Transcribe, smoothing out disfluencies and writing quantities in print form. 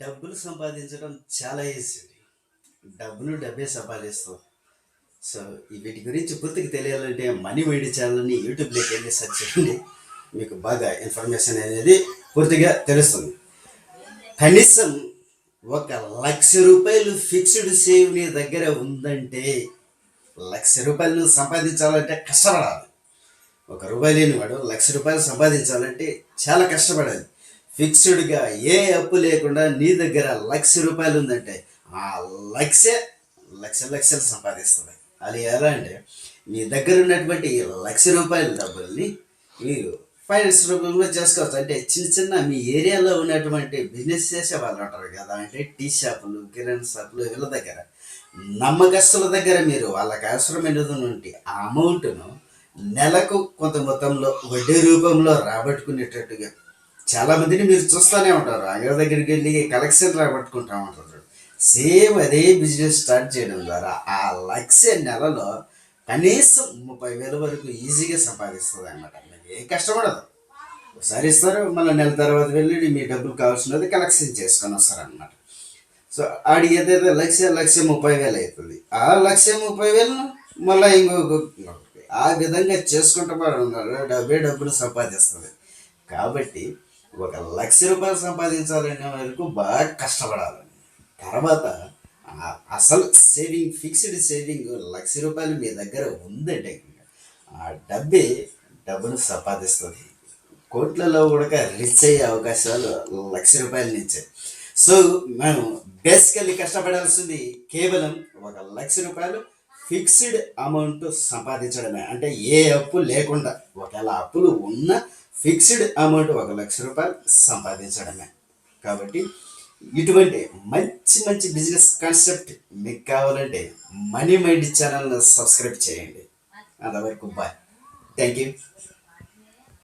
డబ్బులు సంపాదించడం చాలా ఈజీ. డబ్బే సంపాదిస్తాం. సో, వీటి గురించి పూర్తిగా తెలియాలంటే మనీ మైండ్ ఛానల్ని యూట్యూబ్లోకి వెళ్ళి సెర్చ్ చేయండి. మీకు బాగా ఇన్ఫర్మేషన్ అనేది పూర్తిగా తెలుస్తుంది. కనీసం ఒక రూ. 1,00,000 ఫిక్స్డ్ సేవ్ నీ దగ్గర ఉందంటే, రూ. 1,00,000 సంపాదించాలంటే కష్టపడాలి. ఒక రూపాయి లేనివాడు రూ. 1,00,000 సంపాదించాలంటే చాలా కష్టపడాలి. ఫిక్స్డ్గా ఏ అప్పు లేకుండా నీ దగ్గర రూ. 1,00,000 ఉందంటే ఆ లక్షే లక్షలు సంపాదిస్తుంది. అది ఎలా అంటే, మీ దగ్గర ఉన్నటువంటి రూ. 1,00,000 డబ్బుల్ని మీరు ఫైనాన్స్ రూపంలో చేసుకోవచ్చు. అంటే చిన్న చిన్న మీ ఏరియాలో ఉన్నటువంటి బిజినెస్ చేసే వాళ్ళు ఉంటారు కదా, అంటే టీ షాపులు, కిరాణా షాపులు, వీళ్ళ దగ్గర నమ్మకస్తుల దగ్గర మీరు వాళ్ళకి అవసరమైనటువంటి ఆ అమౌంట్ను నెలకు కొంత మొత్తంలో వడ్డీ రూపంలో రాబట్టుకునేటట్టుగా చాలామందిని మీరు చూస్తూనే ఉంటారు. అంగడి దగ్గరికి వెళ్ళి కలెక్షన్ రాబట్టుకుంటూ ఉంటారు. సేమ్ అదే బిజినెస్ స్టార్ట్ చేయడం ద్వారా ఆ లక్ష నెలలో కనీసం 30,000 వరకు ఈజీగా సంపాదిస్తుంది అన్నమాట. మీకు ఏ కష్టపడదు. ఒకసారి ఇస్తారు, మళ్ళీ నెల తర్వాత వెళ్ళి మీ డబ్బులు కావాల్సినది కలెక్షన్ చేసుకొని వస్తారనమాట. సో ఆడి ఏదైతే 1,30,000 అవుతుంది. ఆ 1,30,000 మళ్ళీ ఇంకొక ఆ విధంగా చేసుకుంటూ ఉన్నారు. డబ్బులు సంపాదిస్తుంది. కాబట్టి ఒక రూ. 1,00,000 సంపాదించాలనే వరకు బాగా కష్టపడాలి. తర్వాత అసలు సేవింగ్, ఫిక్స్డ్ సేవింగ్ రూ. 1,00,000 మీ దగ్గర ఉందంటే ఆ డబ్బును సంపాదిస్తుంది. కోట్లలో కూడా రిచ్ అయ్యే అవకాశాలు రూ. 1,00,000 నుంచే. సో మనం బేసికల్లీ కష్టపడాల్సింది కేవలం రూ. 1,00,000 ఫిక్స్డ్ అమౌంట్ సంపాదించడమే. అంటే ఏ అప్పు లేకుండా, ఒకవేళ అప్పులు ఉన్న ఫిక్స్డ్ అమౌంట్ రూ. 1,00,000 సంపాదించడమే. కాబట్టి ఇటువంటి మంచి మంచి బిజినెస్ కాన్సెప్ట్ మీకు కావాలంటే మనీ మైండ్ ఛానల్ని సబ్స్క్రైబ్ చేయండి. అంతవరకు బాయ్. Thank you.